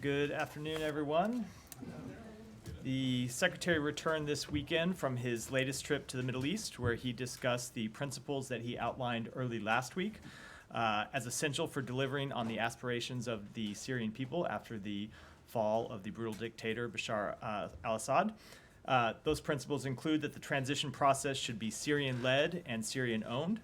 Good afternoon, everyone. The Secretary returned this weekend from his latest trip to the Middle East, where he discussed the principles that he outlined early last week as essential for delivering on the aspirations of the Syrian people after the fall of the brutal dictator Bashar al-Assad. Those principles include that the transition process should be Syrian-led and Syrian-owned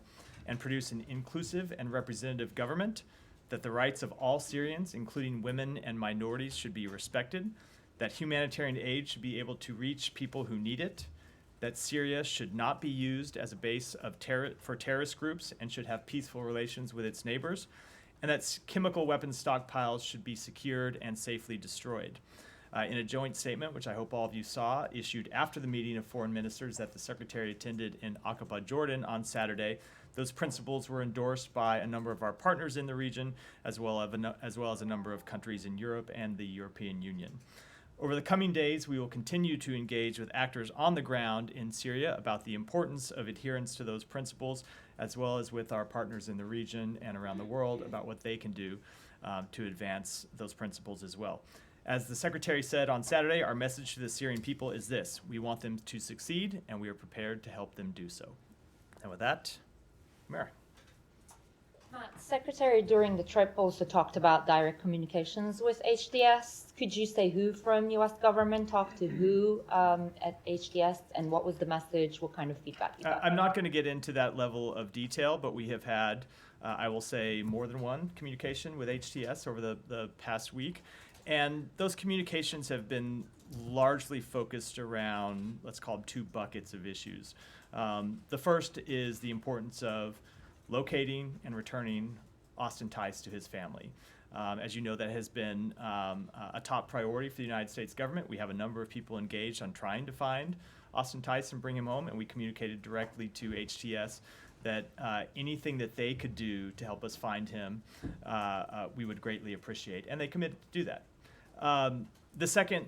and produce an inclusive and representative government, that the rights of all Syrians, including women and minorities, should be respected, that humanitarian aid should be able to reach people who need it, that Syria should not be used as a base of for terrorist groups and should have peaceful relations with its neighbors, and that chemical weapons stockpiles should be secured and safely destroyed. In a joint statement, which I hope all of you saw, issued after the meeting of foreign ministers that the Secretary attended in Aqaba, Jordan on Saturday, those principles were endorsed by a number of our partners in the region, as well as a number of countries in Europe and the European Union. Over the coming days, we will continue to engage with actors on the ground in Syria about the importance of adherence to those principles, as well as with our partners in the region and around the world about what they can do to advance those principles as well. As the Secretary said on Saturday, our message to the Syrian people is this: we want them to succeed, and we are prepared to help them do so. And with that, Mary. Secretary, during the trip also talked about direct communications with HTS. Could you say who from U.S. government talked to who at HTS, and what was the message? What kind of feedback you got? I'm not going to get into that level of detail, but we have had, I will say, more than one communication with HTS over the past week. And those communications have been largely focused around, let's call them, two buckets of issues. The first is the importance of locating and returning Austin Tice to his family. As you know, that has been a top priority for the United States government. We have a number of people engaged on trying to find Austin Tice and bring him home, and we communicated directly to HTS that anything that they could do to help us find him, we would greatly appreciate, and they committed to do that. The second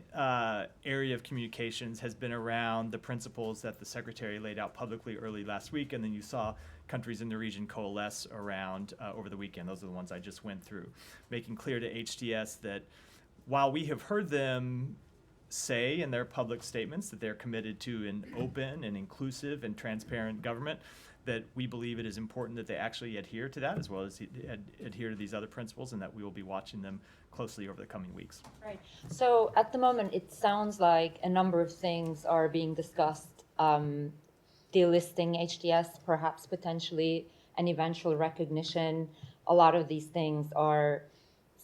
area of communications has been around the principles that the Secretary laid out publicly early last week, and then you saw countries in the region coalesce around over the weekend. Those are the ones I just went through, making clear to HTS that while we have heard them say in their public statements that they're committed to an open and inclusive and transparent government, that we believe it is important that they actually adhere to that, as well as adhere to these other principles, and that we will be watching them closely over the coming weeks. Right. So at the moment, it sounds like a number of things are being discussed. Delisting HTS, perhaps potentially an eventual recognition. A lot of these things are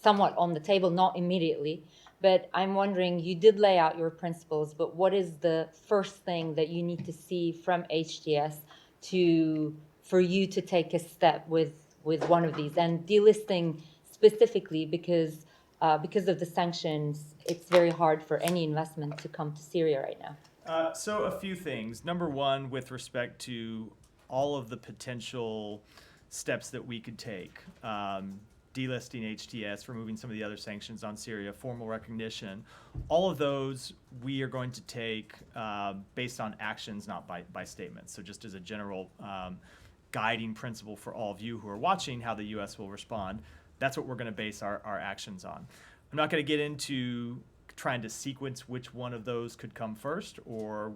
somewhat on the table, not immediately. But I'm wondering, you did lay out your principles, but what is the first thing that you need to see from HTS for you to take a step with one of these? And delisting specifically because of the sanctions, it's very hard for any investment to come to Syria right now. So a few things. Number one, with respect to all of the potential steps that we could take, delisting HTS, removing some of the other sanctions on Syria, formal recognition, all of those we are going to take based on actions, not by statements. So just as a general guiding principle for all of you who are watching how the U.S. will respond, that's what we're going to base our actions on. I'm not going to get into trying to sequence which one of those could come first, or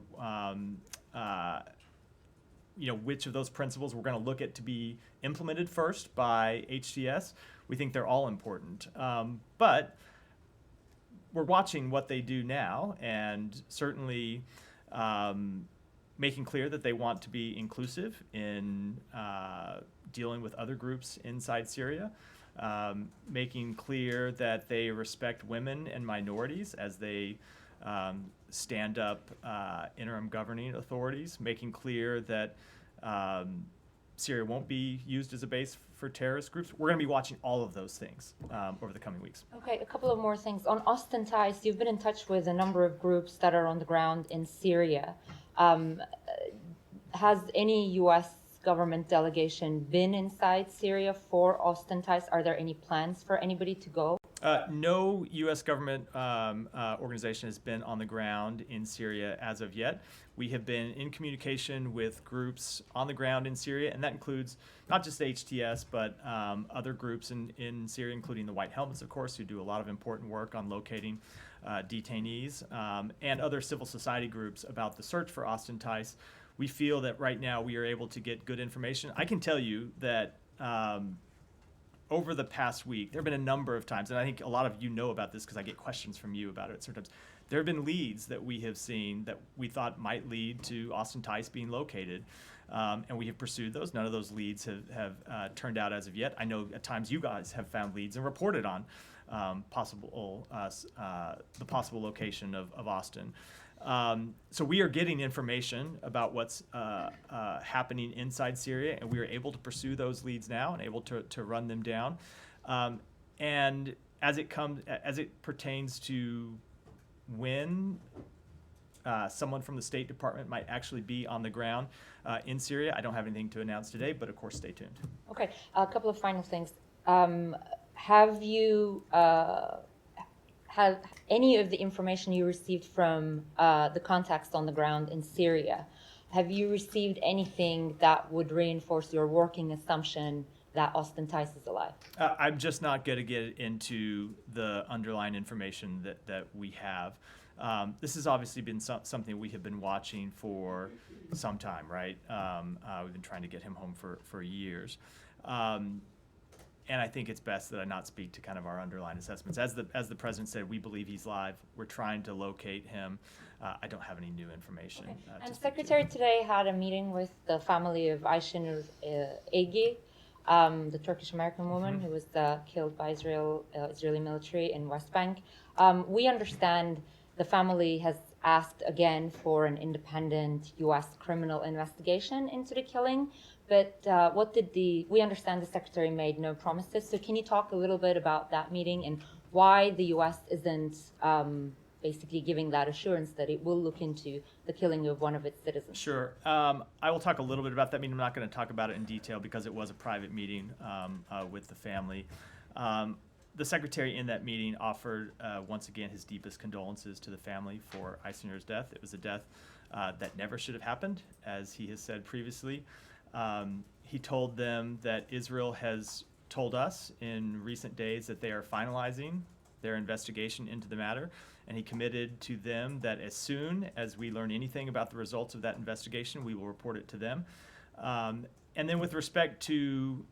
which of those principles we're going to look at to be implemented first by HTS. We think they're all important, but we're watching what they do now, and certainly making clear that they want to be inclusive in dealing with other groups inside Syria. Making clear that they respect women and minorities as they stand up interim governing authorities, making clear that Syria won't be used as a base for terrorist groups. We're going to be watching all of those things over the coming weeks. Okay, a couple of more things. On Austin Tice, you've been in touch with a number of groups that are on the ground in Syria. Has any U.S. government delegation been inside Syria for Austin Tice? Are there any plans for anybody to go? No U.S. government organization has been on the ground in Syria as of yet. We have been in communication with groups on the ground in Syria, and that includes not just HTS, but other groups in Syria, including the White Helmets, of course, who do a lot of important work on locating detainees, and other civil society groups about the search for Austin Tice. We feel that right now we are able to get good information. I can tell you that over the past week, there have been a number of times, and I think a lot of you know about this because I get questions from you about it sometimes. There have been leads that we have seen that we thought might lead to Austin Tice being located, and we have pursued those. None of those leads have turned out as of yet. I know at times you guys have found leads and reported on the possible location of Austin. So we are getting information about what's happening inside Syria, and we are able to pursue those leads now and able to run them down. And as it pertains to when someone from the State Department might actually be on the ground in Syria, I don't have anything to announce today, but of course, stay tuned. Okay, a couple of final things. Have you have any of the information you received from the contacts on the ground in Syria, have you received anything that would reinforce your working assumption that Austin Tice is alive? I'm just not going to get into the underlying information that we have. This has obviously been something we have been watching for some time, right? We've been trying to get him home for years. And I think it's best that I not speak to kind of our underlying assessments. As the president said, we believe he's live. We're trying to locate him. I don't have any new information. Okay. And Secretary today had a meeting with the family of Ayşenur Egi, the Turkish-American woman who was killed by Israeli military in West Bank. We understand the family has asked again for an independent U.S. criminal investigation into the killing. But we understand the Secretary made no promises. So can you talk a little bit about that meeting and why the U.S. isn't basically giving that assurance that it will look into the killing of one of its citizens? Sure. I will talk a little bit about that meeting. I'm not going to talk about it in detail because it was a private meeting with the family. The Secretary in that meeting offered, once again, his deepest condolences to the family for Ayşenur's death. It was a death that never should have happened, as he has said previously. He told them that Israel has told us in recent days that they are finalizing their investigation into the matter, and he committed to them that as soon as we learn anything about the results of that investigation, we will report it to them. And then with respect to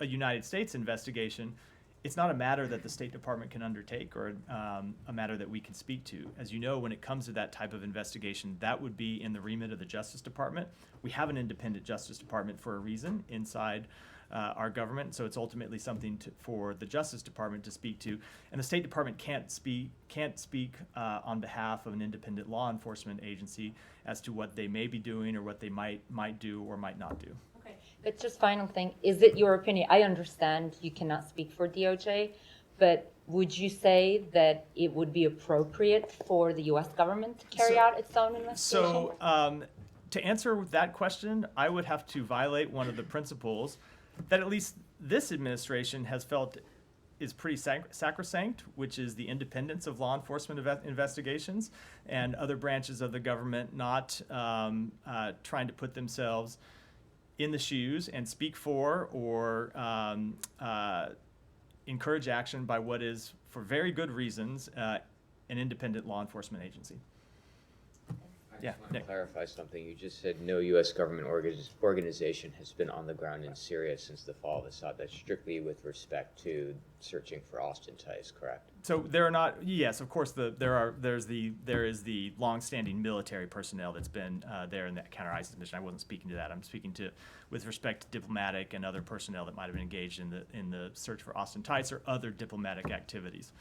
a United States investigation, it's not a matter that the State Department can undertake or a matter that we can speak to. As you know, when it comes to that type of investigation, that would be in the remit of the Justice Department. We have an independent Justice Department for a reason inside our government, so it's ultimately something for the Justice Department to speak to. And the State Department can't speak on behalf of an independent law enforcement agency as to what they may be doing or what they might do or might not do. But just final thing, is it your opinion? I understand you cannot speak for DOJ, but would you say that it would be appropriate for the U.S. government to carry out its own investigation? So to answer that question, I would have to violate one of the principles that at least this administration has felt is pretty sacrosanct, which is the independence of law enforcement investigations and other branches of the government not trying to put themselves in the shoes and speak for or encourage action by what is, for very good reasons, an independent law enforcement agency. Yeah, I want to clarify something. You just said no U.S. government organization has been on the ground in Syria since the fall of Assad. That's strictly with respect to searching for Austin Tice, correct? So there are not. Yes, of course. There is the longstanding military personnel that's been there in that counter-ISIS mission. I wasn't speaking to that. I'm speaking to with respect to diplomatic and other personnel that might have been engaged in the search for Austin Tice or other diplomatic activities.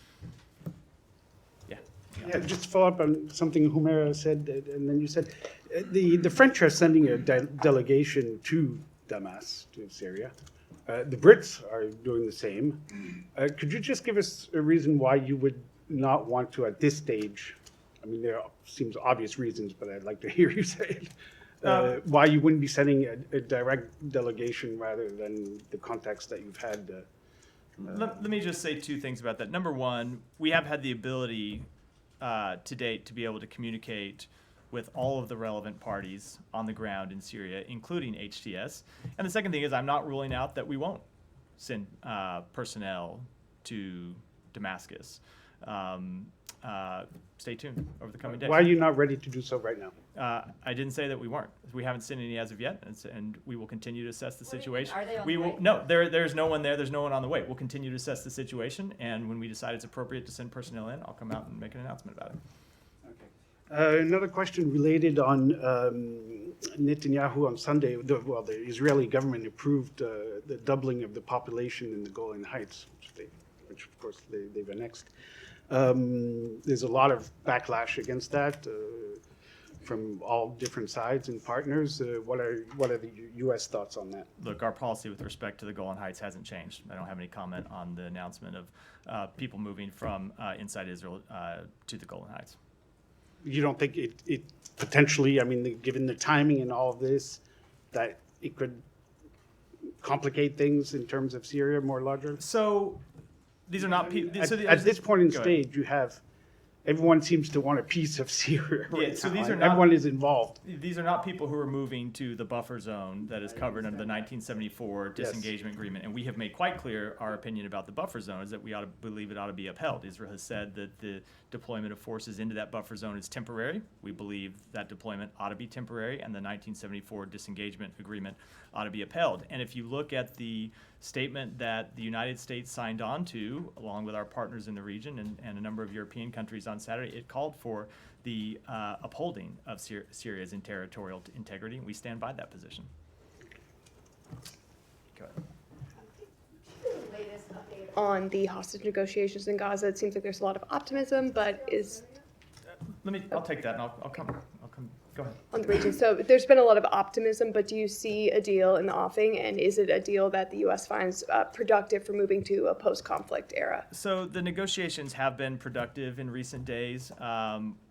Yeah, just to follow up on something Humera said, and then you said the French are sending a delegation to Damas, to Syria. The Brits are doing the same. Could you just give us a reason why you would not want to, at this stage, I mean, there seems obvious reasons, but I'd like to hear you say it, why you wouldn't be sending a direct delegation rather than the context that you've had Let me just say two things about that. Number one, we have had the ability to date to be able to communicate with all of the relevant parties on the ground in Syria, including HTS. And the second thing is I'm not ruling out that we won't send personnel to Damascus. Stay tuned over the coming days. Why are you not ready to do so right now? I didn't say that we weren't. We haven't sent any as of yet, and we will continue to assess the What do you mean? situation. Are they on We the will. way? No, there's no one there. There's no one on the way. We'll continue to assess the situation, and when we decide it's appropriate to send personnel in, I'll come out and make an announcement about it. Another question related on Netanyahu on Sunday. The Israeli government approved the doubling of the population in the Golan Heights, which of course they've annexed. There's a lot of backlash against that from all different sides and partners. What are the U.S. thoughts on that? Look, our policy with respect to the Golan Heights hasn't changed. I don't have any comment on the announcement of people moving from inside Israel to the Golan Heights. You don't think it potentially, I mean, given the timing and all of this, that it could complicate things in terms of Syria more larger? So these are not people. At this point in Go ahead. stage, you have, everyone seems to want a piece of Syria right so now, these are and not- everyone is involved. These are not people who are moving to the buffer zone that is covered under the 1974 disengagement agreement. And we have made quite clear our opinion about the buffer zone is that we ought to believe it ought to be upheld. Israel has said that the deployment of forces into that buffer zone is temporary. We believe that deployment ought to be temporary, and the 1974 disengagement agreement ought to be upheld. And if you look at the statement that the United States signed on to, along with our partners in the region and a number of European countries on Saturday, it called for the upholding of Syria's territorial integrity, and we stand by that position. Go ahead. Latest update on the hostage negotiations in Gaza. It seems like there's a lot of optimism, but is I'll take that, and I'll come. Go ahead. on the region. So there's been a lot of optimism, but do you see a deal in the offing, and is it a deal that the U.S. finds productive for moving to a post-conflict era? So the negotiations have been productive in recent days.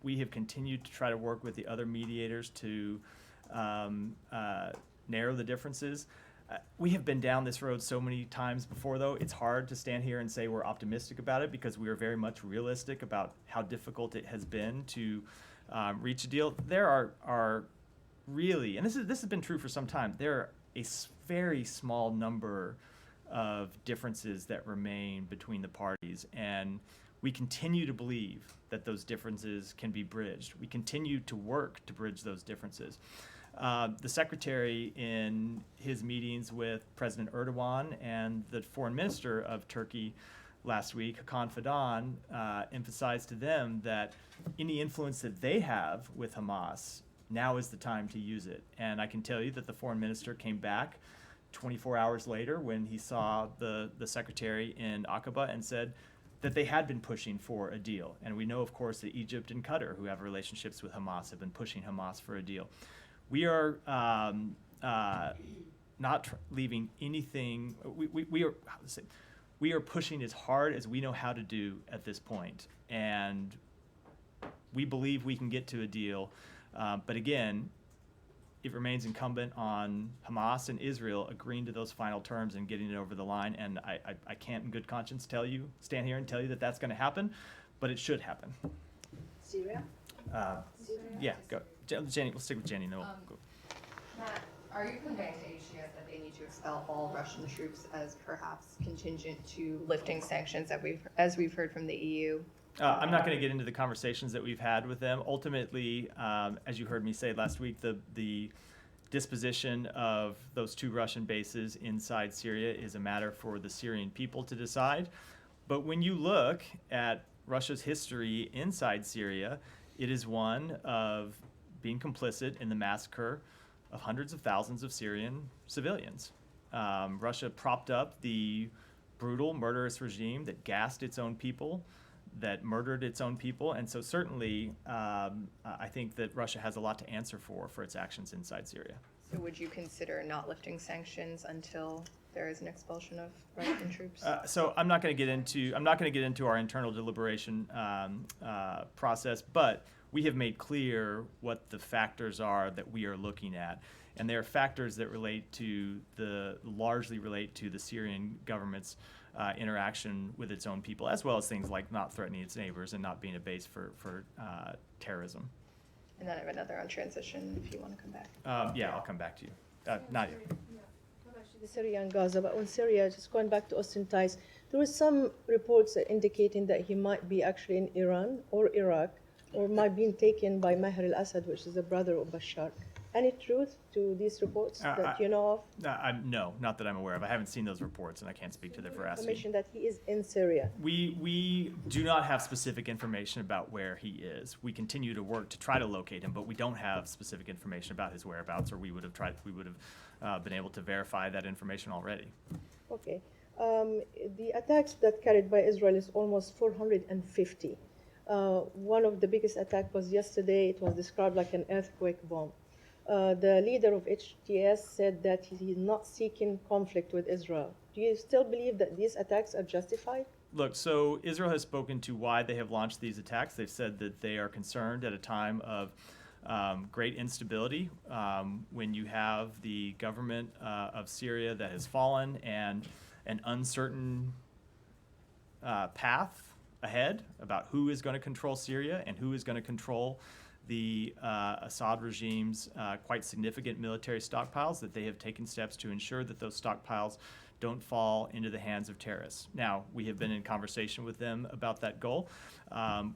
We have continued to try to work with the other mediators to narrow the differences. We have been down this road so many times before, though. It's hard to stand here and say we're optimistic about it because we are very much realistic about how difficult it has been to reach a deal. There are really, and this has been true for some time, there are a very small number of differences that remain between the parties, and we continue to believe that those differences can be bridged. We continue to work to bridge those differences. The secretary, in his meetings with President Erdogan and the foreign minister of Turkey last week, Hakan Fidan, emphasized to them that any influence that they have with Hamas, now is the time to use it. And I can tell you that the foreign minister came back 24 hours later when he saw the secretary in Aqaba and said that they had been pushing for a deal. And we know, of course, that Egypt and Qatar, who have relationships with Hamas, have been pushing Hamas for a deal. We are not leaving anything. We are pushing as hard as we know how to do at this point, and we believe we can get to a deal. But again, it remains incumbent on Hamas and Israel agreeing to those final terms and getting it over the line. And I can't, in good conscience, stand here and tell you that that's going to happen, but it should happen. Syria? Yeah, go. Jenny, we'll stick with Jenny. No, go. Matt, are you conveying to HTS that they need to expel all Russian troops as perhaps contingent to lifting sanctions that as we've heard from the EU? I'm not going to get into the conversations that we've had with them. Ultimately, as you heard me say last week, the disposition of those 2 Russian bases inside Syria is a matter for the Syrian people to decide. But when you look at Russia's history inside Syria, it is one of being complicit in the massacre of hundreds of thousands of Syrian civilians. Russia propped up the brutal, murderous regime that gassed its own people, that murdered its own people, and so certainly I think that Russia has a lot to answer for its actions inside Syria. So would you consider not lifting sanctions until there is an expulsion of Russian troops? So I'm not going to get into our internal deliberation process, but we have made clear what the factors are that we are looking at. And there are factors that largely relate to the Syrian government's interaction with its own people, as well as things like not threatening its neighbors and not being a base for terrorism. And then I have another on transition if you want to come back. Yeah, I'll come back to you. Nadia. Syria and Gaza, but on Syria, just going back to Austin Tice, there were some reports indicating that he might be actually in Iran or Iraq, or might be taken by Maher al-Assad, which is the brother of Bashar. Any truth to these reports that you know of? No, not that I'm aware of. I haven't seen those reports, and I can't speak to their veracity. Information that he is in Syria. We do not have specific information about where he is. We continue to work to try to locate him, but we don't have specific information about his whereabouts, or we would have been able to verify that information already. Okay. The attacks that carried by Israel is almost 450. One of the biggest attacks was yesterday. It was described like an earthquake bomb. The leader of HTS said that he is not seeking conflict with Israel. Do you still believe that these attacks are justified? Look, so Israel has spoken to why they have launched these attacks. They've said that they are concerned at a time of great instability, when you have the government of Syria that has fallen and an uncertain path ahead about who is going to control Syria and who is going to control the Assad regime's quite significant military stockpiles, that they have taken steps to ensure that those stockpiles don't fall into the hands of terrorists. Now, we have been in conversation with them about that goal.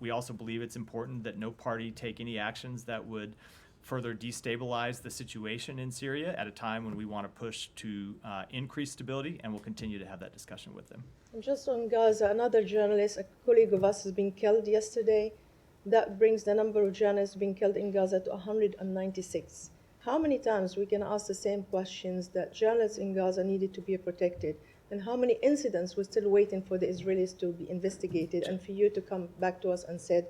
We also believe it's important that no party take any actions that would further destabilize the situation in Syria at a time when we want to push to increase stability, and we'll continue to have that discussion with them. And just on Gaza, another journalist, a colleague of us, has been killed yesterday. That brings the number of journalists being killed in Gaza to 196. How many times we can ask the same questions that journalists in Gaza needed to be protected, and how many incidents we're still waiting for the Israelis to be investigated and for you to come back to us and said,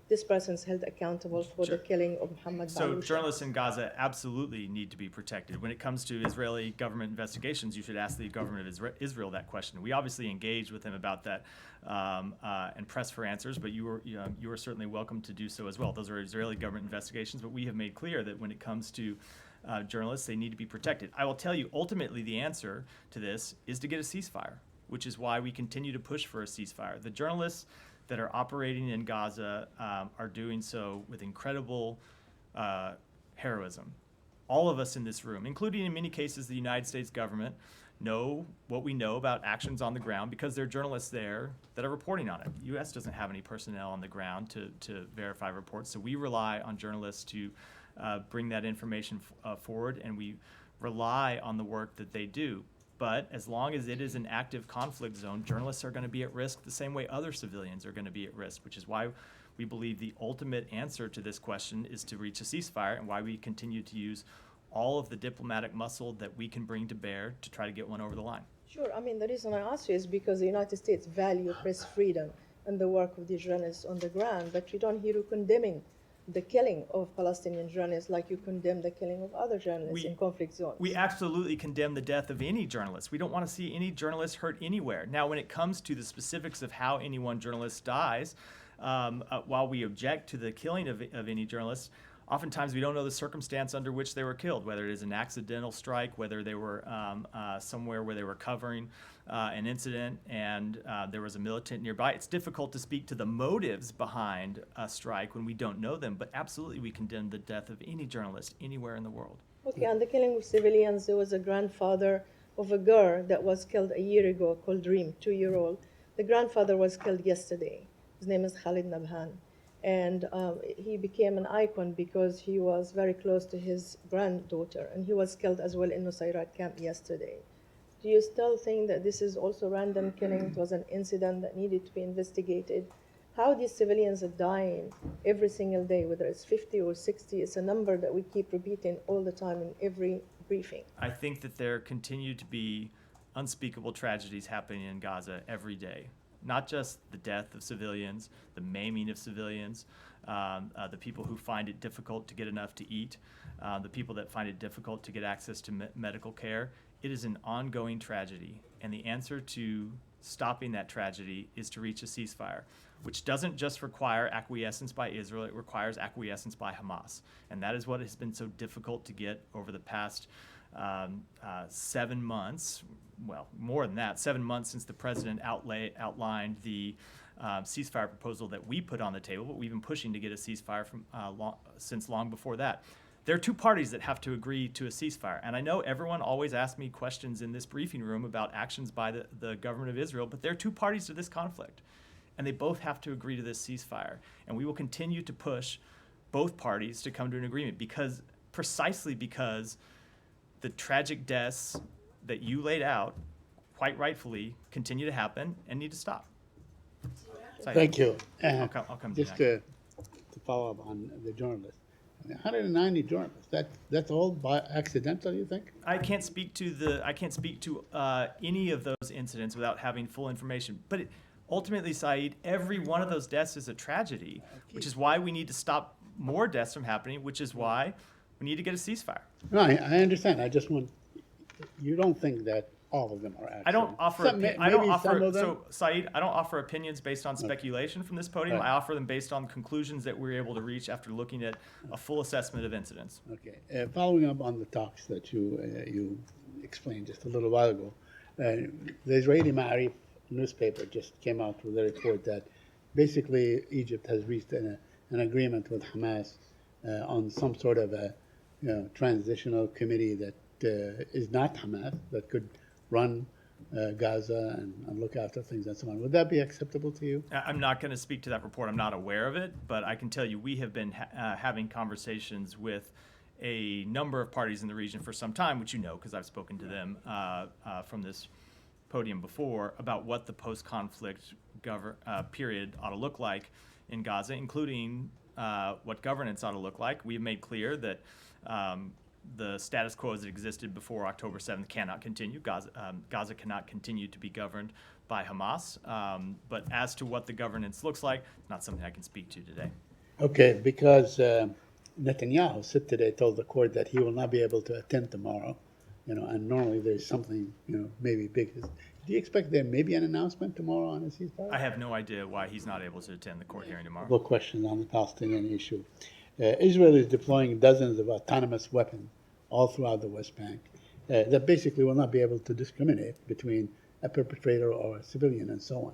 this person's held accountable for the killing of Muhammad So Baluch. journalists in Gaza absolutely need to be protected. When it comes to Israeli government investigations, you should ask the government of Israel that question. We obviously engaged with them about that and pressed for answers, but you were certainly welcome to do so as well. Those are Israeli government investigations, but we have made clear that when it comes to journalists, they need to be protected. I will tell you, ultimately, the answer to this is to get a ceasefire, which is why we continue to push for a ceasefire. The journalists that are operating in Gaza are doing so with incredible heroism. All of us in this room, including in many cases the United States government, know what we know about actions on the ground because there are journalists there that are reporting on it. The U.S. doesn't have any personnel on the ground to verify reports, so we rely on journalists to bring that information forward, and we rely on the work that they do. But as long as it is an active conflict zone, journalists are going to be at risk the same way other civilians are going to be at risk, which is why we believe the ultimate answer to this question is to reach a ceasefire, and why we continue to use all of the diplomatic muscle that we can bring to bear to try to get one over the line. Sure, I mean, the reason I ask you is because the United States value press freedom and the work of the journalists on the ground, but you don't hear you condemning the killing of Palestinian journalists like you condemn the killing of other journalists in conflict zones. We absolutely condemn the death of any journalist. We don't want to see any journalist hurt anywhere. Now, when it comes to the specifics of how any one journalist dies, while we object to the killing of any journalist, oftentimes we don't know the circumstance under which they were killed, whether it is an accidental strike, whether they were somewhere where they were covering an incident and there was a militant nearby. It's difficult to speak to the motives behind a strike when we don't know them, but absolutely we condemn the death of any journalist anywhere in the world. Okay, and the killing of civilians, there was a grandfather of a girl that was killed a year ago called Dream, 2-year-old. The grandfather was killed yesterday. His name is Khalid Nabhan. And he became an icon because he was very close to his granddaughter, and he was killed as well in Nusayrat camp yesterday. Do you still think that this is also random killing? It was an incident that needed to be investigated. How these civilians are dying every single day, whether it's 50 or 60, it's a number that we keep repeating all the time in every briefing. I think that there continue to be unspeakable tragedies happening in Gaza every day. Not just the death of civilians, the maiming of civilians, the people who find it difficult to get enough to eat, the people that find it difficult to get access to medical care. It is an ongoing tragedy, and the answer to stopping that tragedy is to reach a ceasefire. which doesn't just require acquiescence by Israel, it requires acquiescence by Hamas. And that is what has been so difficult to get over the past 7 months, well, more than that, 7 months since the president outlined the ceasefire proposal that we put on the table, but we've been pushing to get a ceasefire since long before that. There are two parties that have to agree to a ceasefire. And I know everyone always asks me questions in this briefing room about actions by the government of Israel, but there are two parties to this conflict. And they both have to agree to this ceasefire. And we will continue to push both parties to come to an agreement precisely because the tragic deaths that you laid out, quite rightfully, continue to happen and need to stop. Thank you. I'll come to Just that. to follow up on the journalists. 190 journalists. That's all by accidental, you think? I can't speak to any of those incidents without having full information. But ultimately, Saeed, every one of those deaths is a tragedy, which is why we need to stop more deaths from happening, which is why we need to get a ceasefire. No, I understand. I just want, you don't think that all of them are accidents? I don't offer. Some, I don't maybe offer. some of them? So, Saeed, I don't offer opinions based on speculation from this podium. Right. I offer them based on conclusions that we're able to reach after looking at a full assessment of incidents. Okay. Following up on the talks that you explained just a little while ago, the Israeli Ma'arif newspaper just came out with a report that basically Egypt has reached an agreement with Hamas on some sort of a transitional committee that is not Hamas, that could run Gaza and look after things and so on. Would that be acceptable to you? I'm not going to speak to that report. I'm not aware of it, but I can tell you we have been having conversations with a number of parties in the region for some time, which you know because I've spoken to them from this podium before about what the post-conflict period ought to look like in Gaza, including what governance ought to look like. We've made clear that the status quo as it existed before October 7th cannot continue. Gaza cannot continue to be governed by Hamas. But as to what the governance looks like, not something I can speak to today. Okay, because Netanyahu said today, told the court that he will not be able to attend tomorrow, and normally there's something, maybe big. Do you expect there may be an announcement tomorrow on a ceasefire? I have no idea why he's not able to attend the court hearing tomorrow. Couple of questions on the Palestinian issue. Israel is deploying dozens of autonomous weapons all throughout the West Bank that basically will not be able to discriminate between a perpetrator or a civilian and so on.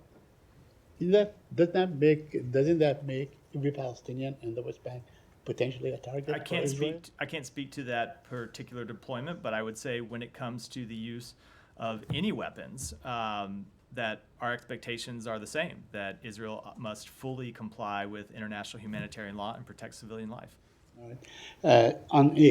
Doesn't that make every Palestinian in the West Bank potentially a target I for can't Israel? speak to that particular deployment, but I would say when it comes to the use of any weapons, that our expectations are the same, that Israel must fully comply with international humanitarian law and protect civilian life. All right. On the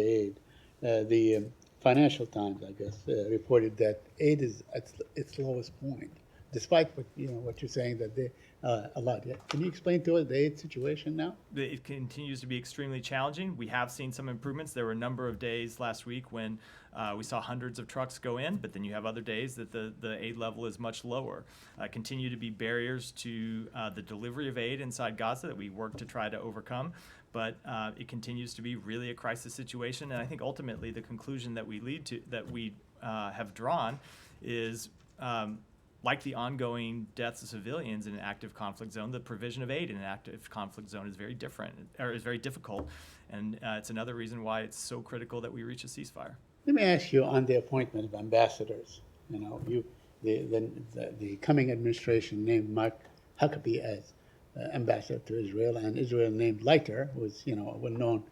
aid, the Financial Times, I guess, reported that aid is at its lowest point, despite what you're saying that they a lot. Yeah. Can you explain to us the aid situation now? It continues to be extremely challenging. We have seen some improvements. There were a number of days last week when we saw hundreds of trucks go in, but then you have other days that the aid level is much lower. Continue to be barriers to the delivery of aid inside Gaza that we work to try to overcome, but it continues to be really a crisis situation. And I think ultimately the conclusion that we have drawn is like the ongoing deaths of civilians in an active conflict zone, the provision of aid in an active conflict zone is very difficult, and it's another reason why it's so critical that we reach a ceasefire. Let me ask you on the appointment of ambassadors. The coming administration named Mark Huckabee as ambassador to Israel, and Israel named Leiter, who is a well-known,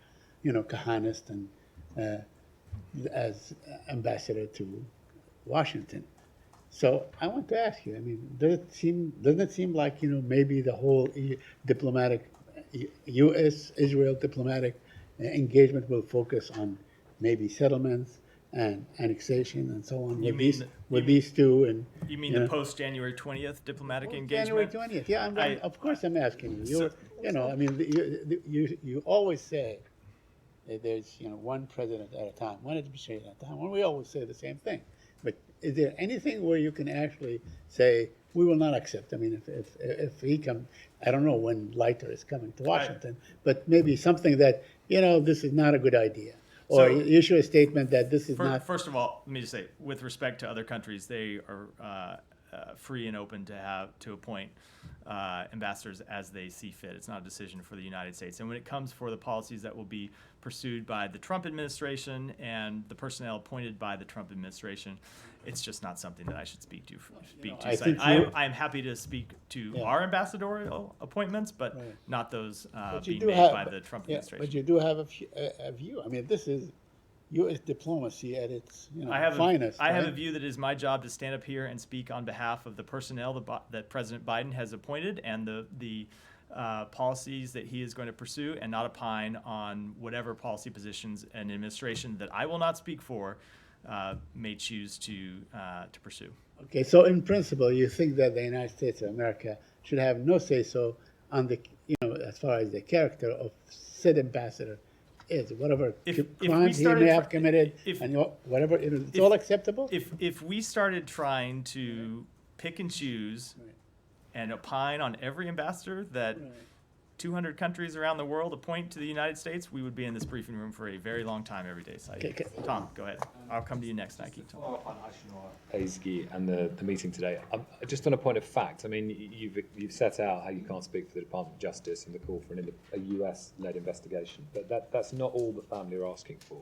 Kahanist, and as ambassador to Washington. So I want to ask you. I mean, doesn't it seem like maybe the whole diplomatic U.S.-Israel diplomatic engagement will focus on maybe settlements and annexation and so on with these two? And You mean the post-January 20th diplomatic January engagement? 20th. Yeah, of course I'm asking you. You always say that there's one president at a time, one administration at a time. Well, we always say the same thing. But is there anything where you can actually say we will not accept? I mean, if he comes, I don't know when Leiter is coming to Washington, but maybe something that this is not a good idea. Or So- you issue a statement that this is not. First of all, let me just say, with respect to other countries, they are free and open to appoint ambassadors as they see fit. It's not a decision for the United States. And when it comes for the policies that will be pursued by the Trump administration and the personnel appointed by the Trump administration, it's just not something that I should speak to. I So think I'm happy to speak to Yeah. our ambassadorial appointments, but Right. not those But you being do made have- by the Trump Yeah, administration. but you do have a view. I mean, this is U.S. diplomacy at its finest. I have a right? view that it is my job to stand up here and speak on behalf of the personnel that President Biden has appointed and the policies that he is going to pursue, and not opine on whatever policy positions an administration that I will not speak for may choose to pursue. Okay, so in principle, you think that the United States of America should have no say-so on the, as far as the character of said ambassador is, whatever If we crimes he started may have tr- committed, if- and whatever, it's if- all acceptable? If we started trying to pick and choose Right. and opine on every ambassador that 200 countries around the world appoint to the United States, we would be in this briefing room for a very long time every day. Saeed. Okay. Tom, go ahead. I'll come to you next, Nike. Ezgi and the meeting today. Just on a point of fact, I mean, you've set out how you can't speak for the Department of Justice and the call for a US-led investigation, but that's not all the family are asking for.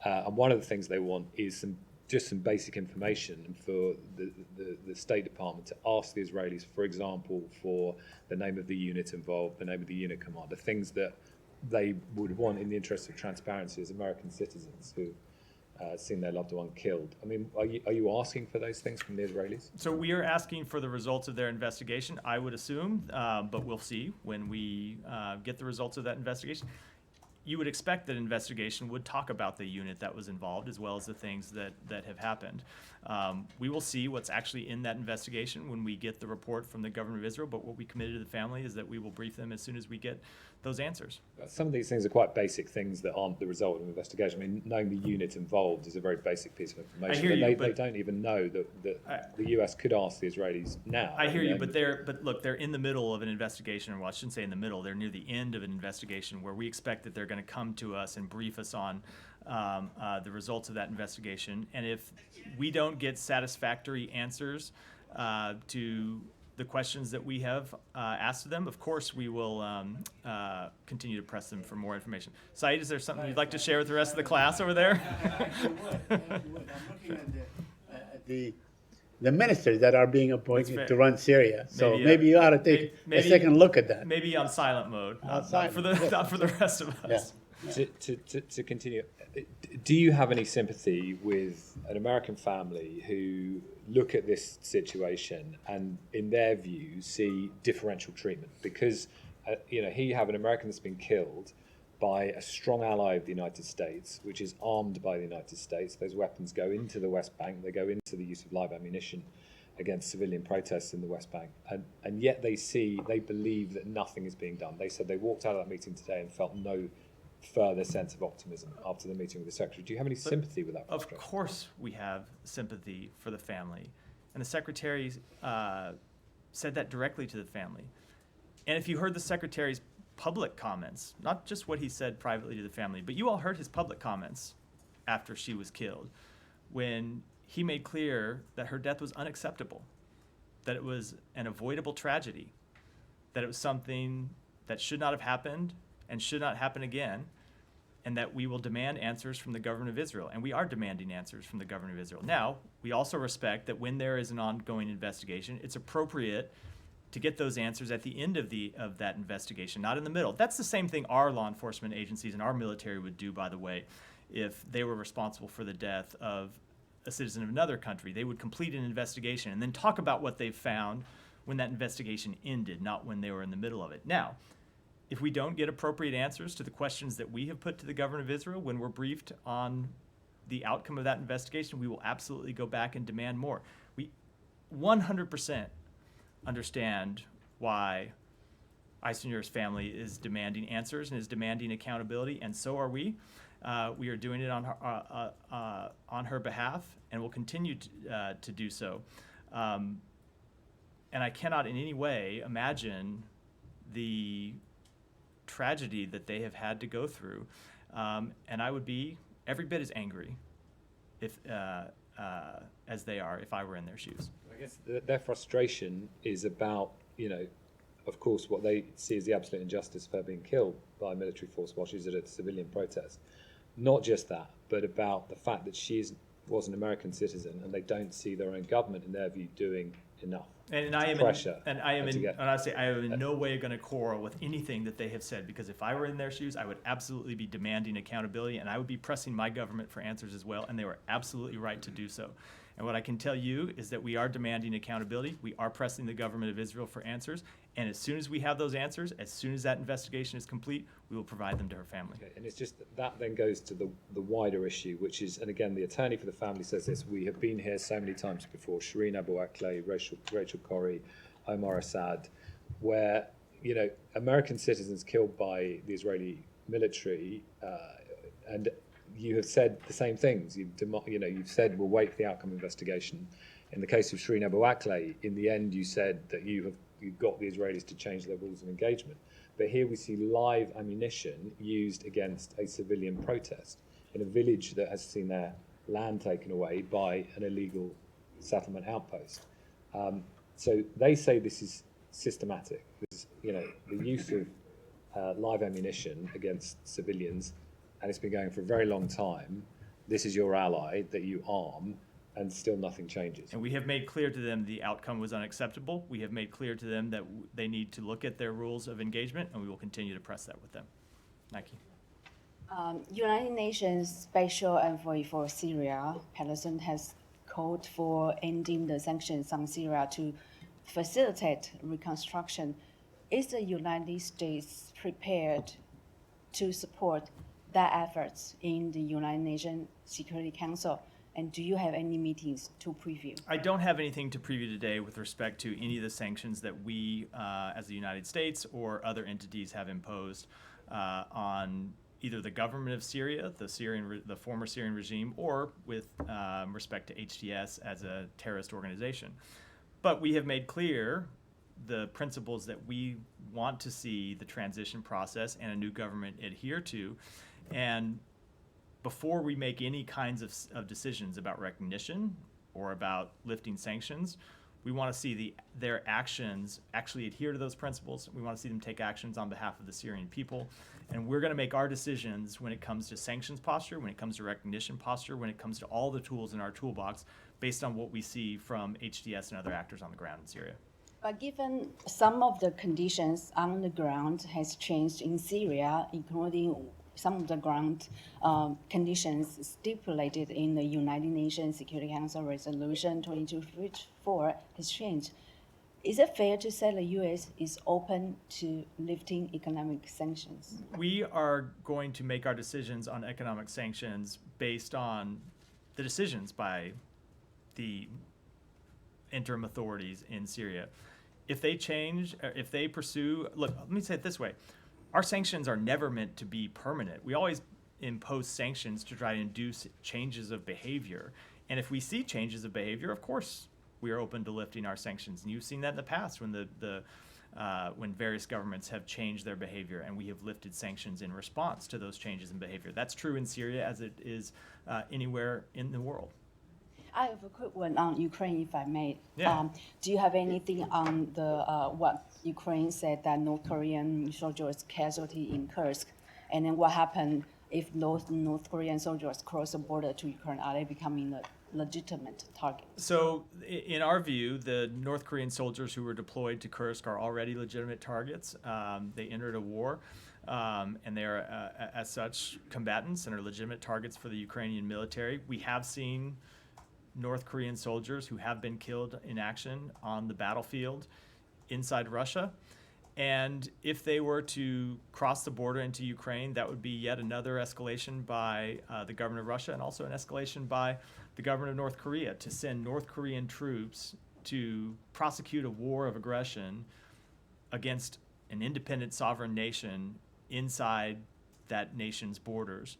And one of the things they want is just some basic information for the State Department to ask the Israelis, for example, for the name of the unit involved, the name of the unit commander, things that they would want in the interest of transparency as American citizens who seen their loved one killed. I mean, are you asking for those things from the Israelis? So we are asking for the results of their investigation, I would assume, but we'll see when we get the results of that investigation. You would expect that investigation would talk about the unit that was involved as well as the things that have happened. We will see what's actually in that investigation when we get the report from the government of Israel, but what we committed to the family is that we will brief them as soon as we get those answers. Some of these things are quite basic things that aren't the result of an investigation. I mean, knowing the unit involved is a very basic piece of information. hear you, they but- don't even know that the US could ask the Israelis now. I hear you, And- but look, they're in the middle of an investigation, well, I shouldn't say in the middle, they're near the end of an investigation where we expect that they're going to come to us and brief us on the results of that investigation. And if we don't get satisfactory answers to the questions that we have asked of them, of course we will continue to press them for more information. Saeed, is there something you'd like to share with the rest of the class over there? I'm looking at the ministers that are being appointed fair. to run Syria. So Maybe, maybe you ought to take maybe- a second look at that. Maybe on silent mode, not silent, for the yes. not for the rest of us. Yeah. To continue, do you have any sympathy with an American family who look at this situation and, in their view, see differential treatment? Because, here you have an American that's been killed by a strong ally of the United States, which is armed by the United States. Those weapons go into the West Bank. They go into the use of live ammunition against civilian protests in the West Bank. And yet they believe that nothing is being done. They said they walked out of that meeting today and felt no further sense of optimism after the meeting with the Secretary. Do you have any sympathy with that Of frustration? course we have sympathy for the family. And the Secretary said that directly to the family. And if you heard the Secretary's public comments, not just what he said privately to the family, but you all heard his public comments after she was killed, when he made clear that her death was unacceptable, that it was an avoidable tragedy, that it was something that should not have happened and should not happen again, and that we will demand answers from the government of Israel. And we are demanding answers from the government of Israel. Now, we also respect that when there is an ongoing investigation, it's appropriate to get those answers at the end of that investigation, not in the middle. That's the same thing our law enforcement agencies and our military would do, by the way, if they were responsible for the death of a citizen of another country. They would complete an investigation and then talk about what they found when that investigation ended, not when they were in the middle of it. Now, if we don't get appropriate answers to the questions that we have put to the government of Israel when we're briefed on the outcome of that investigation, we will absolutely go back and demand more. We 100% understand why Aysenur's family is demanding answers and is demanding accountability, and so are we. We are doing it on her behalf, and will continue to do so. And I cannot in any way imagine the tragedy that they have had to go through. And I would be every bit as angry if as they are if I were in their shoes. I guess their frustration is about, of course, what they see as the absolute injustice of her being killed by a military force while she's at a civilian protest. Not just that, but about the fact that was an American citizen and they don't see their own government, in their view, doing enough. And I am pressure honestly, I am in no way going to quarrel with anything that they have said, because if I were in their shoes, I would absolutely be demanding accountability, and I would be pressing my government for answers as well, and they were absolutely right to do so. And what I can tell you is that we are demanding accountability. We are pressing the government of Israel for answers, and as soon as we have those answers, as soon as that investigation is complete, we will provide them to her family. Okay, and it's just that then goes to the wider issue, which is, and again, the attorney for the family says this: we have been here so many times before, Shireen Abu Akleh, Rachel Corrie, Omar Assad, where American citizens killed by the Israeli military, and you have said the same things. You've said we'll wait for the outcome of the investigation. In the case of Shireen Abu Akleh, in the end, you said that you've got the Israelis to change their rules of engagement. But here we see live ammunition used against a civilian protest in a village that has seen their land taken away by an illegal settlement outpost. So they say this is systematic. This is, the use of live ammunition against civilians, and it's been going for a very long time. This is your ally that you arm, and still nothing changes. And we have made clear to them the outcome was unacceptable. We have made clear to them that they need to look at their rules of engagement, and we will continue to press that with them. Nike. United Nations Special Envoy for Syria, Patterson, has called for ending the sanctions on Syria to facilitate reconstruction. Is the United States prepared to support that efforts in the United Nations Security Council? And do you have any meetings to preview? I don't have anything to preview today with respect to any of the sanctions that we, as the United States or other entities, have imposed on either the government of Syria, the former Syrian regime, or with respect to HTS as a terrorist organization. But we have made clear the principles that we want to see the transition process and a new government adhere to. And before we make any kinds of decisions about recognition or about lifting sanctions, we want to see their actions actually adhere to those principles. We want to see them take actions on behalf of the Syrian people. And we're going to make our decisions when it comes to sanctions posture, when it comes to recognition posture, when it comes to all the tools in our toolbox, based on what we see from HTS and other actors on the ground in Syria. But given some of the conditions on the ground has changed in Syria, including some of the ground conditions stipulated in the United Nations Security Council Resolution 2254 has changed. Is it fair to say the U.S. is open to lifting economic sanctions? We are going to make our decisions on economic sanctions based on the decisions by the interim authorities in Syria. If they change, if they pursue, look, let me say it this way. Our sanctions are never meant to be permanent. We always impose sanctions to try to induce changes of behavior. And if we see changes of behavior, of course, we are open to lifting our sanctions. And you've seen that in the past when when various governments have changed their behavior, and we have lifted sanctions in response to those changes in behavior. That's true in Syria as it is anywhere in the world. I have a quick one on Ukraine, if I may. Yeah. Do you have anything on the what Ukraine said that North Korean soldiers casualty in Kursk, and then what happened if those North Korean soldiers cross the border to Ukraine? Are they becoming a legitimate target? So, in our view, the North Korean soldiers who were deployed to Kursk are already legitimate targets. They entered a war, and they are, as such, combatants and are legitimate targets for the Ukrainian military. We have seen North Korean soldiers who have been killed in action on the battlefield inside Russia. And if they were to cross the border into Ukraine, that would be yet another escalation by the government of Russia, and also an escalation by the government of North Korea to send North Korean troops to prosecute a war of aggression against an independent sovereign nation inside that nation's borders.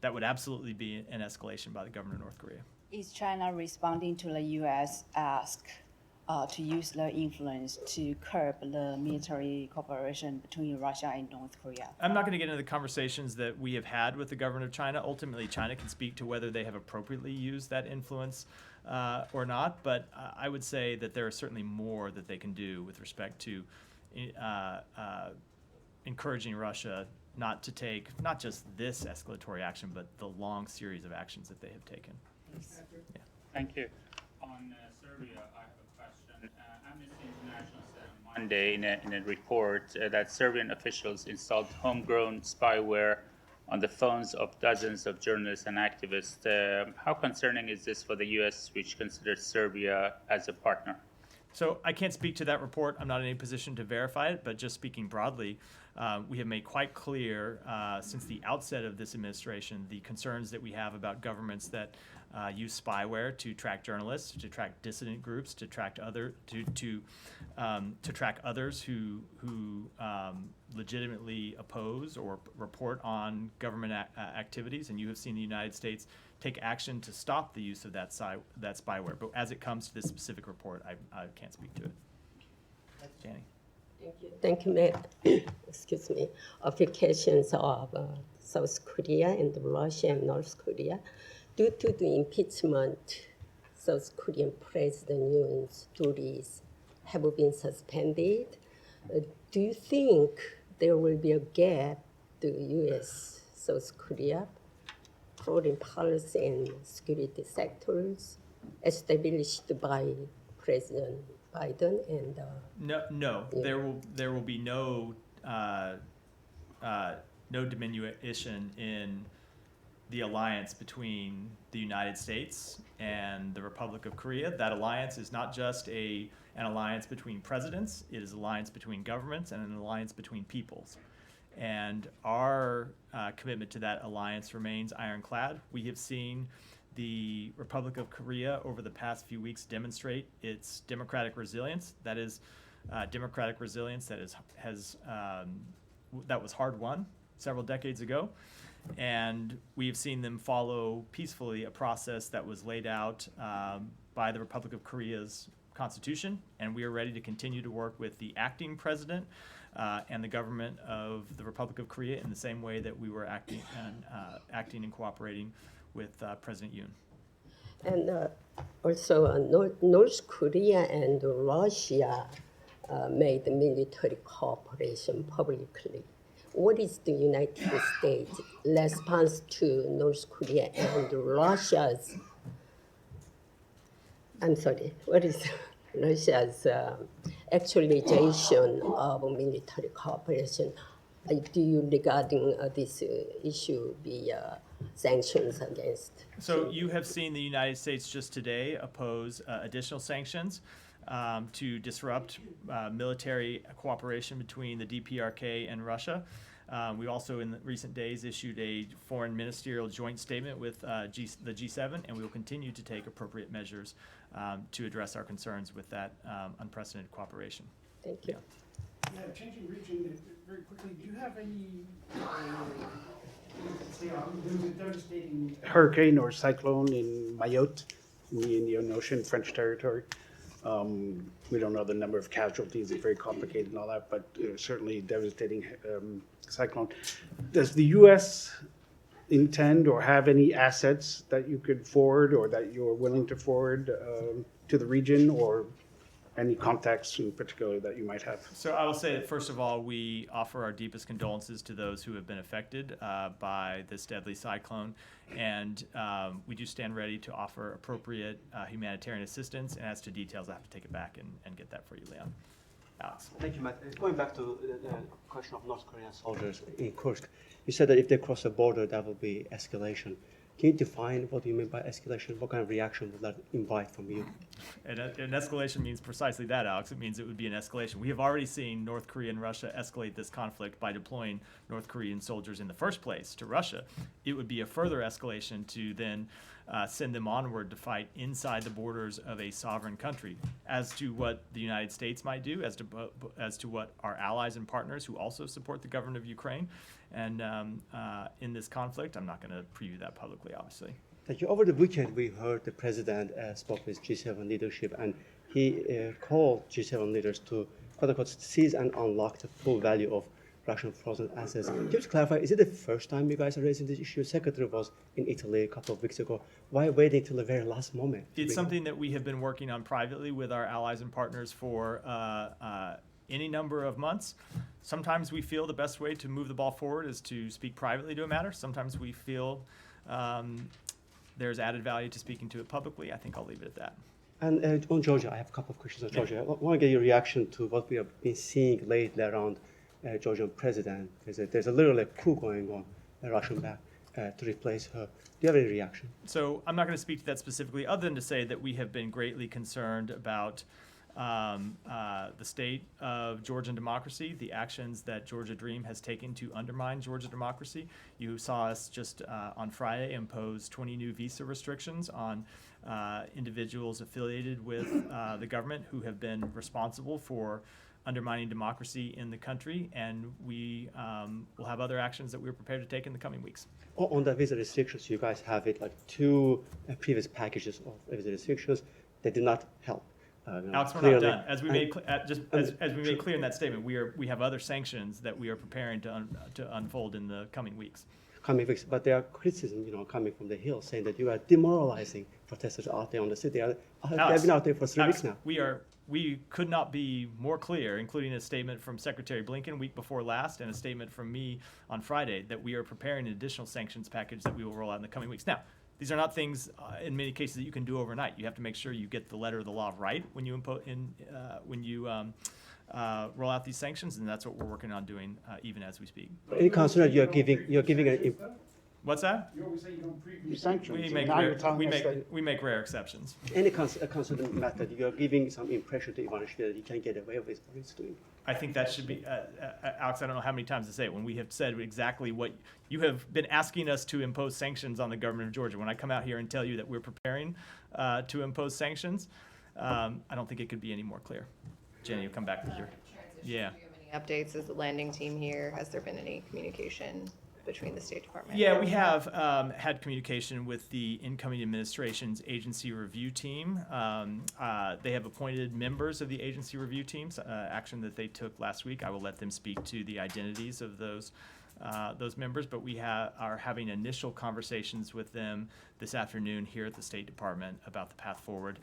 That would absolutely be an escalation by the government of North Korea. Is China responding to the U.S. ask to use their influence to curb the military cooperation between Russia and North Korea? I'm not going to get into the conversations that we have had with the government of China. Ultimately, China can speak to whether they have appropriately used that influence or not. But I would say that there is certainly more that they can do with respect to encouraging Russia not to take not just this escalatory action, but the long series of actions that they have taken. Thank you. On Serbia, I have a question. Amnesty International said on Monday in a report that Serbian officials installed homegrown spyware on the phones of dozens of journalists and activists. How concerning is this for the U.S., which considers Serbia as a partner? So I can't speak to that report. I'm not in any position to verify it, but just speaking broadly, we have made quite clear since the outset of this administration the concerns that we have about governments that use spyware to track journalists, to track dissident groups, to track track others who legitimately oppose or report on government activities. And you have seen the United States take action to stop the use of that spyware. But as it comes to this specific report, I can't speak to it. Danny. Thank you, Matt. Excuse me. Applications of South Korea and Russia and North Korea. Due to the impeachment, South Korean President Yoon's duties have been suspended. Do you think there will be a gap to U.S. South Korea foreign policy and security sectors established by President Biden and No. There will be no diminution in the alliance between the United States and the Republic of Korea. That alliance is not just an alliance between presidents, it is an alliance between governments and an alliance between peoples. And our commitment to that alliance remains ironclad. We have seen the Republic of Korea over the past few weeks demonstrate its democratic resilience. That is democratic resilience that was hard won several decades ago. And we've seen them follow peacefully a process that was laid out by the Republic of Korea's constitution. And we are ready to continue to work with the acting president and the government of the Republic of Korea in the same way that we were acting and cooperating with President Yoon. And also North Korea and Russia made military cooperation publicly. What is the United States response to North Korea and Russia's? I'm sorry. What is Russia's actualization of military cooperation? Do you regarding this issue be sanctions against? So you have seen the United States just today oppose additional sanctions to disrupt military cooperation between the DPRK and Russia. We also, in the recent days, issued a foreign ministerial joint statement with the G7, and we will continue to take appropriate measures to address our concerns with that unprecedented cooperation. Thank you. Yeah, changing region very quickly. Do you have any? There was a devastating hurricane or cyclone in Mayotte, in the Indian Ocean, French territory. We don't know the number of casualties. It's very complicated and all that, but certainly devastating cyclone. Does the U.S. intend or have any assets that you could forward or that you're willing to forward to the region, or any contacts in particular that you might have? So I will say that, first of all, we offer our deepest condolences to those who have been affected by this deadly cyclone. And we do stand ready to offer appropriate humanitarian assistance. And as to details, I have to take it back and get that for you, Leon. Alex. Thank you, Matt. Going back to the question of North Korean soldiers in Kursk, you said that if they cross the border, that will be escalation. Can you define what you mean by escalation? What kind of reaction would that invite from you? An escalation means precisely that, Alex. It means it would be an escalation. We have already seen North Korea and Russia escalate this conflict by deploying North Korean soldiers in the first place to Russia. It would be a further escalation to then send them onward to fight inside the borders of a sovereign country. As to what the United States might do, as to what our allies and partners who also support the government of Ukraine and in this conflict, I'm not going to preview that publicly, obviously. Thank you. Over the weekend, we heard the president spoke with G7 leadership, and he called G7 leaders to, quote unquote, seize and unlock the full value of Russian frozen assets. Can you just clarify, is it the first time you guys are raising this issue? Secretary was in Italy a couple of weeks ago. Why waiting till the very last moment? It's something that we have been working on privately with our allies and partners for any number of months. Sometimes we feel the best way to move the ball forward is to speak privately to a matter. Sometimes we feel there's added value to speaking to it publicly. I think I'll leave it at that. And on Georgia, I have a couple of questions on Georgia. I want to get your reaction to what we have been seeing lately around Georgian president. There's a literally coup going on, a Russian back, to replace her. Do you have any reaction? So I'm not going to speak to that specifically, other than to say that we have been greatly concerned about the state of Georgian democracy, the actions that Georgia Dream has taken to undermine Georgia democracy. You saw us just on Friday impose 20 new visa restrictions on individuals affiliated with the government who have been responsible for undermining democracy in the country, and we will have other actions that we're prepared to take in the coming weeks. On the visa restrictions, you guys have it like two previous packages of visa restrictions. They did not help. Alex, we're not done. As we made as we made clear in that statement, we have other sanctions that we are preparing to unfold in the coming weeks. But there are criticism, coming from the Hill, saying that you are demoralizing protesters out there on the city. They've been out there for 3 weeks now. We could not be more clear, including a statement from Secretary Blinken week before last and a statement from me on Friday, that we are preparing an additional sanctions package that we will roll out in the coming weeks. Now, these are not things, in many cases, that you can do overnight. You have to make sure you get the letter of the law right when you roll out these sanctions, and that's what we're working on doing even as we speak. Any concern that you're giving an... What's that? You always say you don't preview sanctions. We make rare exceptions. Any concern, Matt, that you're giving some impression to Ivanishvili that you can get away with what he's doing? I think that should be, Alex, I don't know how many times to say it, when we have said exactly what you have been asking us to impose sanctions on the government of Georgia. When I come out here and tell you that we're preparing to impose sanctions, I don't think it could be any more clear. Jenny, you'll come back with your... Yeah. Do you have any updates as the landing team here? Has there been any communication between the State Department? Yeah, we have had communication with the incoming administration's agency review team. They have appointed members of the agency review teams, action that they took last week. I will let them speak to the identities of those members, but we are having initial conversations with them this afternoon here at the State Department about the path forward.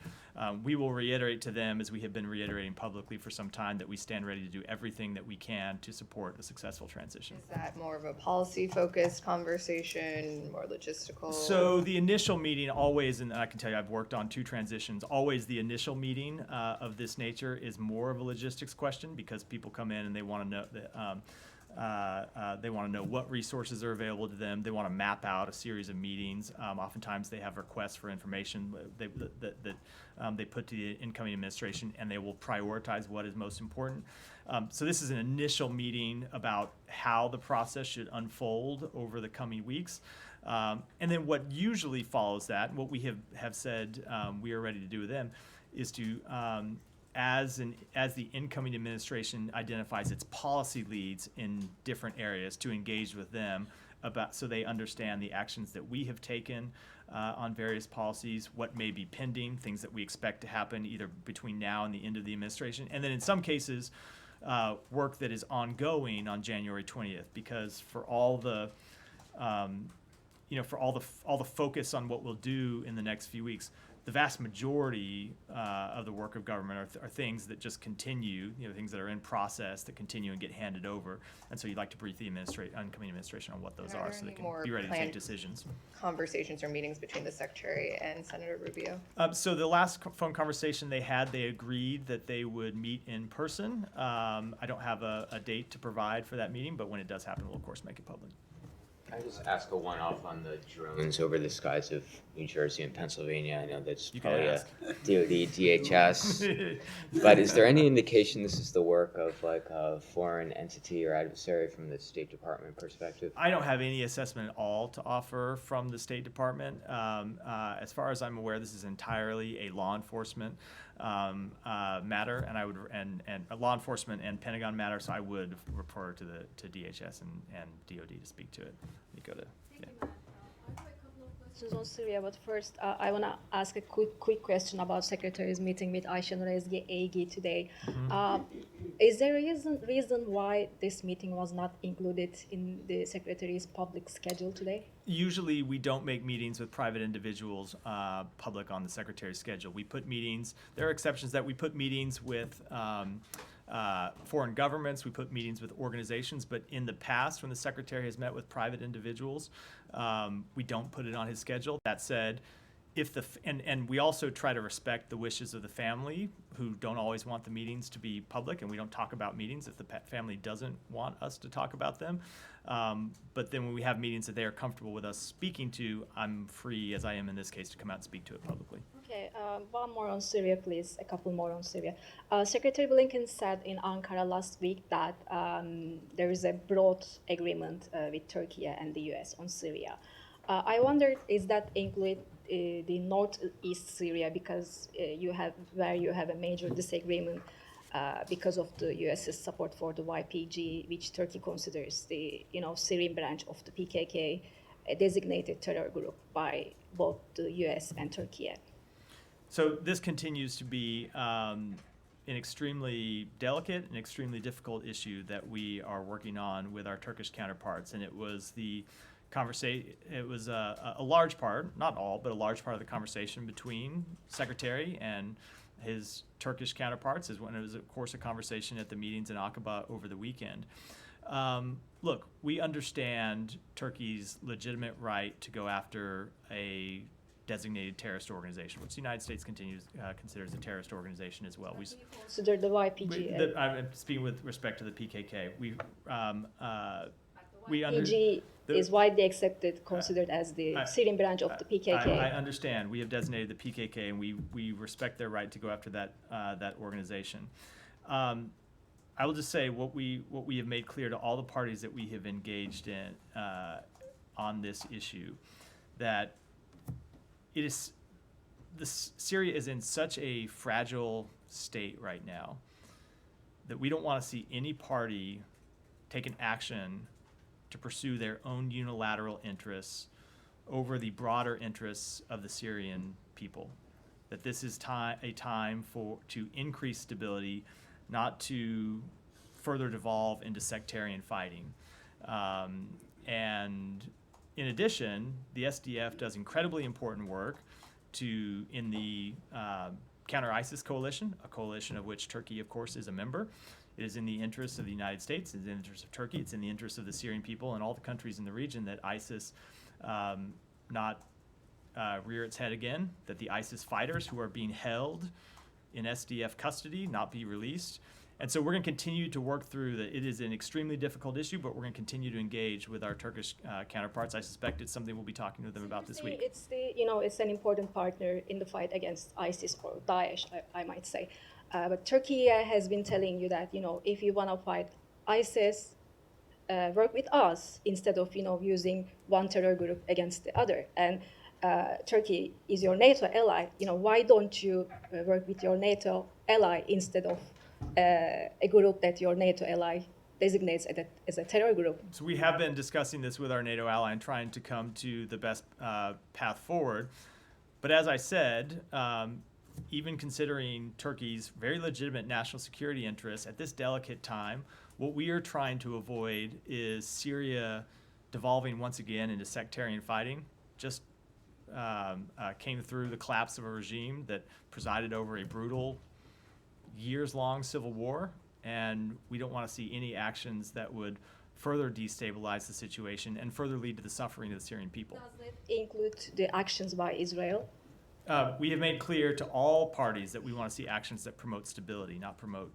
We will reiterate to them, as we have been reiterating publicly for some time, that we stand ready to do everything that we can to support a successful transition. Is that more of a policy-focused conversation, more logistical? So the initial meeting always, and I can tell you I've worked on 2 transitions, always the initial meeting of this nature is more of a logistics question, because people come in and they want to know that they want to know what resources are available to them. They want to map out a series of meetings. Oftentimes they have requests for information that they put to the incoming administration, and they will prioritize what is most important. So this is an initial meeting about how the process should unfold over the coming weeks. And then what usually follows that, what we have said we are ready to do with them, is to as the incoming administration identifies its policy leads in different areas, to engage with them so they understand the actions that we have taken on various policies, what may be pending, things that we expect to happen either between now and the end of the administration, and then in some cases work that is ongoing on January 20th, because for all the for all the focus on what we'll do in the next few weeks, the vast majority of the work of government are things that just continue, things that are in process that continue and get handed over. And so you'd like to brief the incoming administration on what those are so they can be ready to take decisions. Conversations or meetings between the Secretary and Senator Rubio? So the last phone conversation they had, they agreed that they would meet in person. I don't have a date to provide for that meeting, but when it does happen, we'll of course make it public. Can I just ask a one-off on the drones over the skies of New Jersey and Pennsylvania? I know that's probably a DOD, DHS, but is there any indication this is the work of like a foreign entity or adversary from the State Department perspective? I don't have any assessment at all to offer from the State Department. As far as I'm aware, this is entirely a law enforcement matter, and a law enforcement and Pentagon matter. So I would refer to DHS and DOD to speak to it. You go to. Yeah. questions on Syria, but first I want to ask a quick question about Secretary's meeting with Ayşe Nur Ezgi today. Is there a reason why this meeting was not included in the Secretary's public schedule today? Usually, we don't make meetings with private individuals public on the Secretary's schedule. We put meetings, there are exceptions that we put meetings with foreign governments, we put meetings with organizations, but in the past, when the Secretary has met with private individuals, we don't put it on his schedule. That said, and we also try to respect the wishes of the family, who don't always want the meetings to be public, and we don't talk about meetings if the family doesn't want us to talk about them. But then when we have meetings that they are comfortable with us speaking to, I'm free, as I am in this case, to come out and speak to it publicly. Okay, one more on Syria, please. A couple more on Syria. Secretary Blinken said in Ankara last week that there is a broad agreement with Turkey and the US on Syria. I wonder, is that include the northeast Syria, because you have a major disagreement because of the US's support for the YPG, which Turkey considers the Syrian branch of the PKK, a designated terror group by both the US and Turkey. So this continues to be an extremely delicate and extremely difficult issue that we are working on with our Turkish counterparts, and it was the conversation. It was a large part, not all, but a large part of the conversation between Secretary and his Turkish counterparts, is when it was, of course, a conversation at the meetings in Aqaba over the weekend. Look, we understand Turkey's legitimate right to go after a designated terrorist organization, which the United States considers a terrorist organization as well. We consider the YPG. I'm speaking with respect to the PKK. YPG is widely accepted, considered as the Syrian branch of the PKK. I understand. We have designated the PKK, and we respect their right to go after that organization. I will just say what we have made clear to all the parties that we have engaged in on this issue, that Syria is in such a fragile state right now that we don't want to see any party take an action to pursue their own unilateral interests over the broader interests of the Syrian people. That this is a time to increase stability, not to further devolve into sectarian fighting. And in addition, the SDF does incredibly important work in the counter-ISIS coalition, a coalition of which Turkey, of course, is a member. It is in the interests of the United States, it's in the interest of Turkey, it's in the interest of the Syrian people and all the countries in the region that ISIS not rear its head again, that the ISIS fighters who are being held in SDF custody not be released. And so we're going to continue to work through that. It is an extremely difficult issue, but we're going to continue to engage with our Turkish counterparts. I suspect it's something we'll be talking to them about this week. It's an important partner in the fight against ISIS or Daesh, I might say. But Turkey has been telling you that, if you want to fight ISIS, work with us instead of, using one terror group against the other. And Turkey is your NATO ally. Why don't you work with your NATO ally instead of a group that your NATO ally designates as a terror group? So we have been discussing this with our NATO ally and trying to come to the best path forward. But as I said, even considering Turkey's very legitimate national security interests at this delicate time, what we are trying to avoid is Syria devolving once again into sectarian fighting. Just came through the collapse of a regime that presided over a brutal, years-long civil war, and we don't want to see any actions that would further destabilize the situation and further lead to the suffering of the Syrian people. Does it include the actions by Israel? We have made clear to all parties that we want to see actions that promote stability, not promote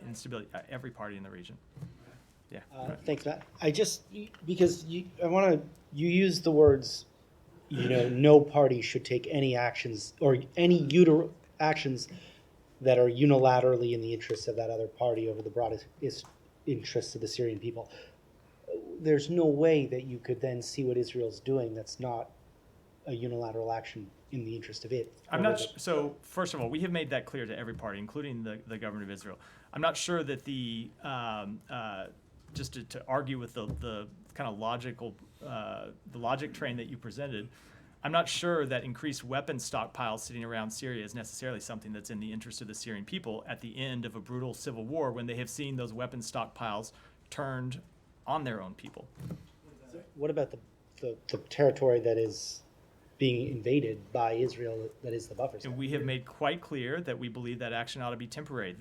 instability. Every party in the region. Yeah. Thanks, Matt. You use the words, no party should take any actions or any actions that are unilaterally in the interests of that other party over the broadest interests of the Syrian people. There's no way that you could then see what Israel's doing that's not a unilateral action in the interest of it. So first of all, we have made that clear to every party, including the government of Israel. I'm not sure that just to argue with the kind of logic train that you presented, I'm not sure that increased weapon stockpiles sitting around Syria is necessarily something that's in the interest of the Syrian people at the end of a brutal civil war when they have seen those weapon stockpiles turned on their own people. What about the territory that is being invaded by Israel, that is the buffer zone? And we have made quite clear that we believe that action ought to be temporary.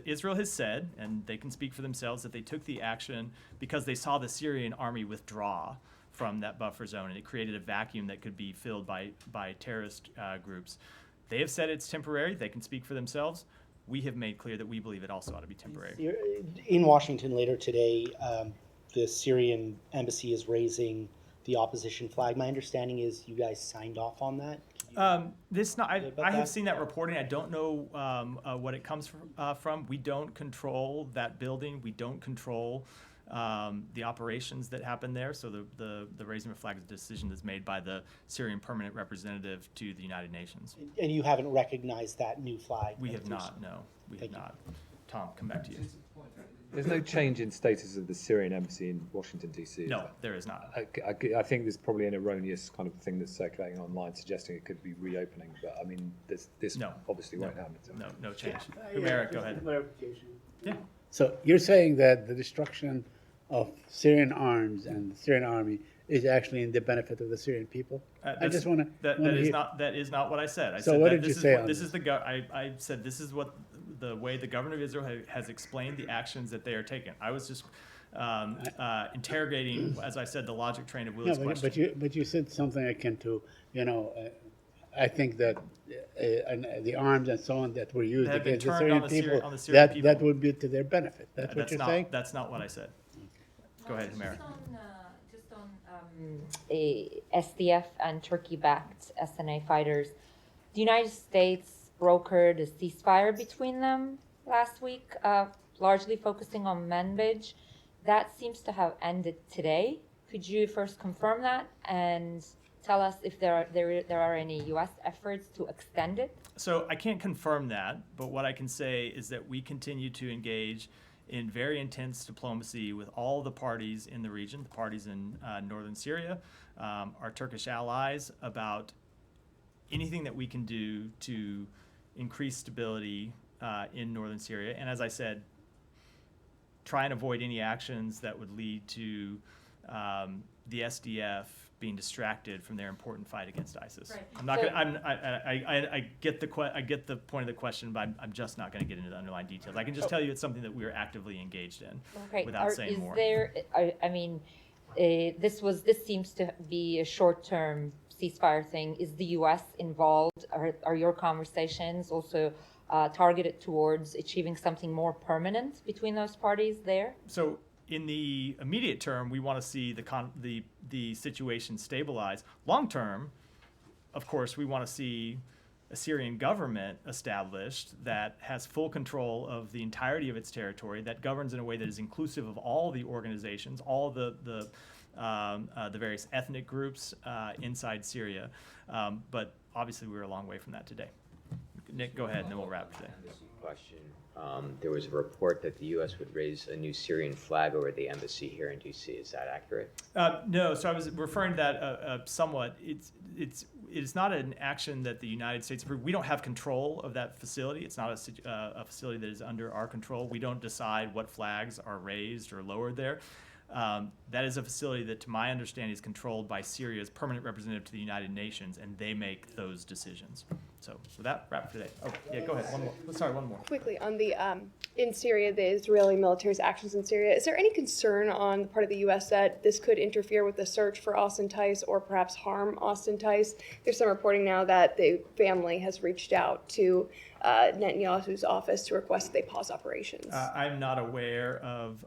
Israel has said, and they can speak for themselves, that they took the action because they saw the Syrian army withdraw from that buffer zone, and it created a vacuum that could be filled by terrorist groups. They have said it's temporary. They can speak for themselves. We have made clear that we believe it also ought to be temporary. In Washington later today, the Syrian embassy is raising the opposition flag. My understanding is you guys signed off on that. I have seen that reporting. I don't know what it comes from. We don't control that building. We don't control the operations that happen there. So the raising of a flag is a decision that's made by the Syrian permanent representative to the United Nations. And you haven't recognized that new flag? We have not, no. We have not. Tom, come back to you. There's no change in status of the Syrian embassy in Washington, D.C. No, there is not. I think there's probably an erroneous kind of thing that's circulating online suggesting it could be reopening, but I mean, this obviously won't happen. So. No change. Humera, go ahead. Yeah. So you're saying that the destruction of Syrian arms and the Syrian army is actually in the benefit of the Syrian people? I just want to. That is not what I said. I So said what that did you say on this is the I said this is what the way the government of Israel has explained the actions that they are taking. I was just interrogating, as I said, the logic train of Will's question. But you said something akin to, I think that the arms and so on that were used That have been against the turned Syrian on people, the Syrian people. that would be to their benefit. That's what you're saying? That's not what I said. Go ahead, Humera. Just on SDF and Turkey-backed SNA fighters, the United States brokered a ceasefire between them last week, largely focusing on Manbij. That seems to have ended today. Could you first confirm that and tell us if there are any U.S. efforts to extend it? So I can't confirm that, but what I can say is that we continue to engage in very intense diplomacy with all the parties in the region, the parties in northern Syria, our Turkish allies, about anything that we can do to increase stability in northern Syria. And as I said, try and avoid any actions that would lead to the SDF being distracted from their important fight against ISIS. Right. I'm not gonna. I get the point of the question, but I'm just not going to get into the underlying details. I can just tell you it's something that we are actively engaged in. Okay. Without saying more. This seems to be a short-term ceasefire thing. Is the U.S. involved? Are your conversations also targeted towards achieving something more permanent between those parties there? So in the immediate term, we want to see the situation stabilize. Long term, of course, we want to see a Syrian government established that has full control of the entirety of its territory, that governs in a way that is inclusive of all the organizations, all the various ethnic groups inside Syria. But obviously, we're a long way from that today. Nick, go ahead, and then we'll wrap today. Question. There was a report that the U.S. would raise a new Syrian flag over the embassy here in D.C. Is that accurate? No, so I was referring to that somewhat. It is not an action that the United States approved. We don't have control of that facility. It's not a facility that is under our control. We don't decide what flags are raised or lowered there. That is a facility that, to my understanding, is controlled by Syria's permanent representative to the United Nations, and they make those decisions. So with that, wrap for today. Oh, yeah, go ahead. One more. Sorry, one more. Quickly, on the in Syria, the Israeli military's actions in Syria, is there any concern on the part of the U.S. that this could interfere with the search for Austin Tice or perhaps harm Austin Tice? There's some reporting now that the family has reached out to Netanyahu's office to request that they pause operations. I'm not aware of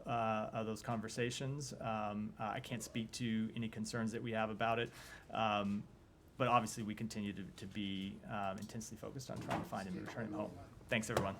those conversations. I can't speak to any concerns that we have about it. But obviously, we continue to be intensely focused on trying to find him and return him home. Thanks, everyone.